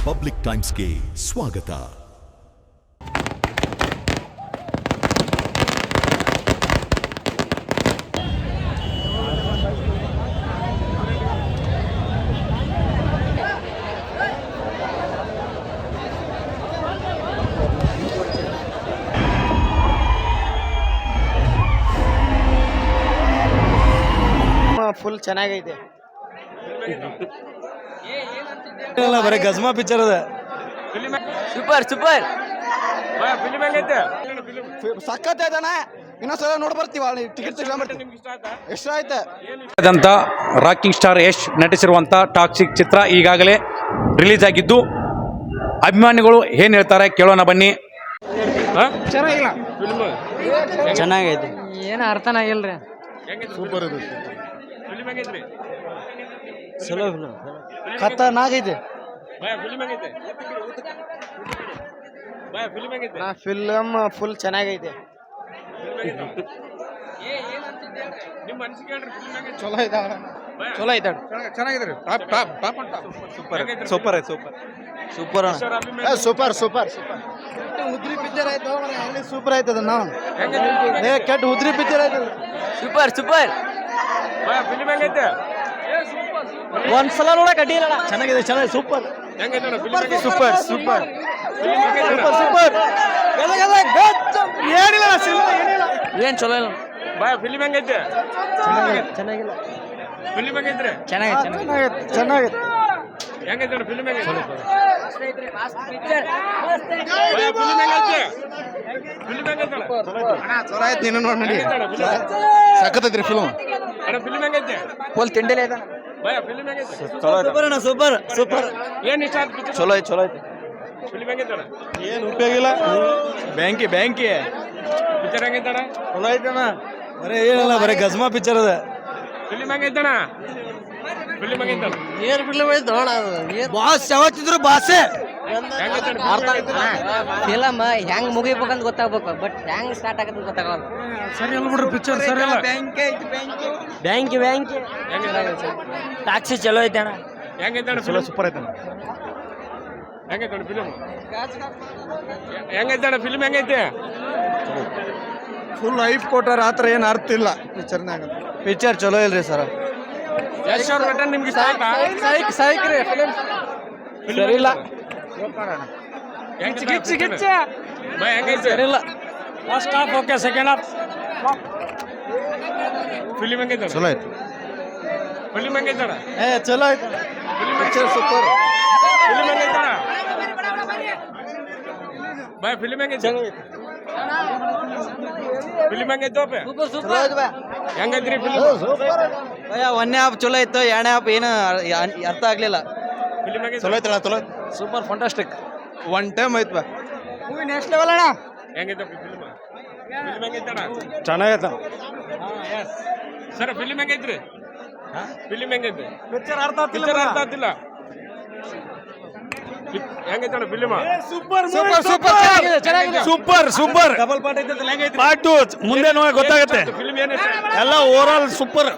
Public ಟೈಮ್ಸ್ಗೆ ಸ್ವಾಗತ. Full ಚೆನ್ನಾಗೈತೆ. ಬರೀ ಗಜ್ಮಾ ಪಿಕ್ಚರ್ ಅದ. ಸೂಪರ್ ಸೂಪರ್ ಸಖತ್ ಐತಣ್ಣ. ಇನ್ನೊಂದ್ಸಲ ನೋಡಿ ಬರ್ತೀವಿ. ಟಿಕೆಟ್ ಎಷ್ಟು ಆಯ್ತು? ರಾಕಿಂಗ್ ಸ್ಟಾರ್ ಯಶ್ ನಟಿಸಿರುವಂಥ ಟಾಕ್ಸಿಕ್ ಚಿತ್ರ ಈಗಾಗಲೇ ರಿಲೀಸ್ ಆಗಿದ್ದು ಅಭಿಮಾನಿಗಳು ಏನು ಹೇಳ್ತಾರೆ ಕೇಳೋಣ ಬನ್ನಿ. ಚೆನ್ನಾಗೈತೆ. ಏನು ಅರ್ಥನ ಆಗಿಲ್ರಿ. ಸೂಪರ್ ಇದೆ. ಚಲೋ ಖತರ್ನಾಗೈತೆ. ಫಿಲ್ಮ್ ಫುಲ್ ಚೆನ್ನಾಗೈತೆ. ಚಲೋ ಐತ. ಚಲೋ ಐತೆ. ಚೆನ್ನಾಗಿದೆ. ಸೂಪರ್ ಐತೆ. ಸೂಪರ್ ಸೂಪರ್ ಸೂಪರ್ ಉದ್ರಿ ಪಿಕ್ಚರ್ ಆಯ್ತು. ಸೂಪರ್ ಆಯ್ತದ. ನಾವು ಕೆಟ್ಟ ಉದ್ರಿ ಪಿಕ್ಚರ್ ಆಯ್ತದ. ಸೂಪರ್ ಸೂಪರ್ ಒಂದ್ಸಲ ನೋಡಕ್ ಅಡ್ಡಿಲ್ಲ. ಚೆನ್ನಾಗಿದೆ. ಸೂಪರ್ ಸೂಪರ್ ಸೂಪರ್ ಸೂಪರ್ ಏನಿಲ್ಲ. ಏನ್ ಚಲೋ ಇಲ್ಲ. ಫಿಲ್ಮ್ ಹೆಂಗೈತೆ? ಚೆನ್ನಾಗಿಲ್ಲ. ಫಿಲ್ಮ್ ಹೆಂಗೈತ್ರಿ? ಚೆನ್ನಾಗಿದೆ. ಹೆಂಗೈತೆ ಫಿಲ್ಮ್ ಹೆಂಗೈತೆ? ಫಿಲ್ಮ್ ಹೆಂಗೈತೆ? ಫಿಲ್ಮ್ ಹೆಂಗೈತೆ? ಚಲೋ ಆಯ್ತು. ನೀನು ನೋಡಿ ಸಖತ್ತೈತ್ರಿ ಫಿಲ್ಮ್. ಅಣ್ಣ ಫಿಲ್ಮ್ ಹೆಂಗೈತೆ? ಫುಲ್ ತಿಂಡಿಲ್ಲ ಐತ. ಫಿಲ್ಮ್ ಹೆಂಗೈತೆ? ಸೂಪರ್ ಅಣ್ಣ. ಸೂಪರ್ ಸೂಪರ್ ಏನ್ ಇಷ್ಟ ಆಯ್ತು ಪಿಕ್ಚರ್? ಚಲೋ ಐತೆ. ಫಿಲ್ಮ್ ಹೆಂಗೈತೆ ಅಣ್ಣ? ಏನು ಉಪಯೋಗ ಇಲ್ಲ. ಬ್ಯಾಂಕಿ ಪಿಕ್ಚರ್ ಹೆಂಗೈತೆ ಅಣ್ಣ? ಚಲೋ ಐತಣ್ಣ. ಬರೀ ಏನಿಲ್ಲ. ಬರೀ ಗಜ್ಮಾ ಪಿಕ್ಚರ್ ಅದ. ಫಿಲ್ಮ್ ಹೆಂಗೈತೆ ಅಣ್ಣ? ಫಿಲ್ಮ್ ಹೆಂಗೈತೆ ಅಣ್ಣ? ಏನ್ ಫಿಲ್ಮ್ ಐತೆ ನೋಡ. ಬಾಸ್ ಯಾವತ್ತಿದ್ರು ಬಾಸೆ. ಹೆಂಗೈತೆ ಅಣ್ಣ? ಫಿಲಮ್ ಹೆಂಗ್ ಮುಗಿಬೇಕಂತ ಗೊತ್ತಾಗ್ಬೇಕು. ಬಟ್ ಹೆಂಗ್ ಸ್ಟಾರ್ಟ್ ಆಗತ್ತೆ ಗೊತ್ತಾಗಲ್ಲ. ಸರಿ ಅಲ್ಲ ಬಿಡ್ರಿ ಪಿಕ್ಚರ್ ಸರಿ ಅಲ್ಲ. ಬ್ಯಾಂಕ್ ಟ್ಯಾಕ್ಸಿ ಚಲೋ ಐತೆ ಅಣ್ಣ. ಹೆಂಗೈತೆ ಅಣ್ಣ? ಚಲೋ ಸೂಪರ್ ಐತಣ್ಣ. ಹೆಂಗೈತೆ ಅಣ್ಣ ಫಿಲ್ಮ್? ಹೆಂಗೈತೆ ಅಣ್ಣ ಫಿಲ್ಮ್ ಹೆಂಗೈತೆ? ಫುಲ್ ಲೈಫ್ ಕೊಟ್ಟಾರ. ಆತರ ಏನು ಅರ್ಥ ಇಲ್ಲ ಪಿಕ್ಚರ್. ಚಲೋ ಇಲ್ರಿ ಸರ್. ಯಶ್ ಅವ್ರ ನಟನೆ ನಿಮ್ಗೆ ಇಷ್ಟ ಆಯ್ತಾ? ಸೈಕ್ರಿ ಫಿಲಮ್ ಸರಿ ಇಲ್ಲ. ಹೆಂಗೈತೆ? ಸರಿ ಇಲ್ಲ. First half okay, second half film ಹೆಂಗೈತೆ? ಚಲೋ ಐತಿ. ಫಿಲ್ಮ್ ಹೆಂಗೈತೆ? ಚಲೋ ಐತಿ. Picture super. ಫಿಲ್ಮ್ ಹೆಂಗೈತೆ? ಬಾಯ್ ಫಿಲ್ಮ್ ಹೆಂಗೈತೆ? ಫಿಲ್ಮ್ ಹೆಂಗೈತೆ? ಹೆಂಗೈತ್ರಿ ಫಿಲ್ಮ್? ಒಂದೇ ಹಾಫ್ ಚಲೋ ಇತ್ತು. ಎರಡನೇ ಹಾಫ್ ಏನು ಅರ್ಥ ಆಗ್ಲಿಲ್ಲ. ಫಿಲ್ಮ್ ಹೆಂಗೈತೆ? ಚಲೋ ಐತಣ್ಣ. ಚಲೋ ಸೂಪರ್ ಫಂಟಾಸ್ಟಿಕ್. ಒನ್ ಟೈಮ್ ಐತ್. ಮೂವಿ ನೆಕ್ಸ್ಟ್ ಲೆವೆಲ್ ಅಣ್ಣ. ಹೆಂಗೈತೆ ಫಿಲ್ಮ್? ಫಿಲ್ಮ್ ಹೆಂಗೈತೆ ಅಣ್ಣ? ಚೆನ್ನಾಗೈತ. ಸರ್ ಫಿಲ್ಮ್ ಹೆಂಗೈತ್ರಿ? ಫಿಲ್ಮ್ ಹೆಂಗೈತೆ? ಪಿಕ್ಚರ್ ಅರ್ಥ ಪಿಕ್ಚರ್ ಅರ್ಥ ಆಗ್ತಿಲ್ಲ. ಹೆಂಗೈತೆ ಅಣ್ಣ ಫಿಲ್ಮ್? Super super. ಡಬಲ್ ಪಾರ್ಟ್ ಐತೆ. ಪಾರ್ಟ್ 2 ಮುಂದೆ ನೋಡಿ ಗೊತ್ತಾಗುತ್ತೆ. ಫಿಲ್ಮ್ ಏನೈತೆ? ಎಲ್ಲ ಓವರ್ ಆಲ್ ಸೂಪರ್.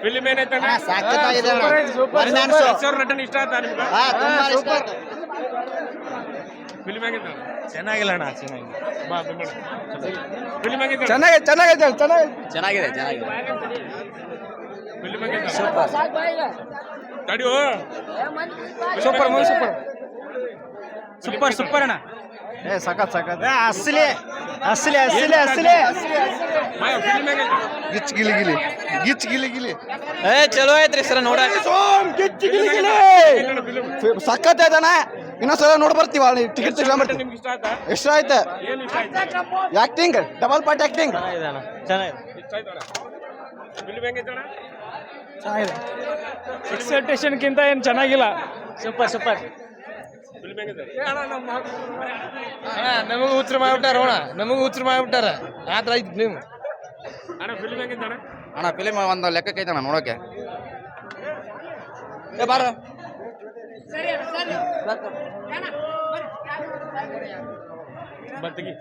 ಫಿಲ್ಮ್ ಏನೈತೆ ಅಣ್ಣ? ಸಾಕಾಗಿದೆ. ಯಶ್ ಅವ್ರ ನಟನೆ ಇಷ್ಟ ಆಯ್ತಾ ನಿಮ್ಗೆ? ಫಿಲ್ಮ್ ಹೆಂಗೈತೆ? ಚೆನ್ನಾಗಿಲ್ಲ ಅಣ್ಣ. ಚೆನ್ನಾಗಿದೆ. ಬಾ ಬೆಂಬಲ. ಫಿಲ್ಮ್ ಹೆಂಗೈತೆ? ಚೆನ್ನಾಗಿದೆ. ಚೆನ್ನಾಗಿದೆ. ಫಿಲ್ಮ್ ಹೆಂಗೈತೆ? ಸೂಪರ್ ತಡಿಯೋ. Super movie. ಸೂಪರ್ ಅಣ್ಣ. ಸಖತ್. ಅಸಲಿ ಬಾಯ್ ಫಿಲ್ಮ್ ಹೆಂಗೈತೆ? ಗಿಚ್ ಗಿಲಿ. ಚಲೋ ಐತ್ರಿ ಸರ್ ನೋಡ. ಸಖತ್ ಐತಣ್ಣ. ಇನ್ನೊಂದ್ಸಲ ನೋಡಿ ಬರ್ತೀವಿ. ಟಿಕೆಟ್ ನಿಮ್ಗೆ ಇಷ್ಟ ಆಯ್ತಾ? ಎಷ್ಟು ಆಯ್ತು? ಏನ್ ಇಷ್ಟ ಆಯ್ತು? ಆಕ್ಟಿಂಗ್ ಡಬಲ್ ಪಾರ್ಟ್ ಆಕ್ಟಿಂಗ್ ಚೆನ್ನಾಗಿದೆ. ಇಷ್ಟ ಆಯ್ತು ಅಣ್ಣ. ಫಿಲ್ಮ್ ಹೆಂಗೈತೆ ಅಣ್ಣ? ಎಕ್ಸೆಪ್ಟೇಷನ್ಗಿಂತ ಏನು ಚೆನ್ನಾಗಿಲ್ಲ. ಸೂಪರ್ ಫಿಲ್ಮ್ ಹೆಂಗೈತೆ? ನಮಗೂ ಹುಚ್ಚರು ಮಾಡ್ಬಿಟ್ಟಾರ. ಆತರ ಐತಿ ನೀವು ಅಣ್ಣ ಫಿಲ್ಮ್ ಹೆಂಗೈತೆ ಅಣ್ಣ? ಅಣ್ಣ ಫಿಲಿಮ್ ಒಂದು ಲೆಕ್ಕಕ್ಕೆ ಐತಣ್ಣ ನೋಡೋಕೆ. ಬಾರ ಬತ್ತಿಗೆ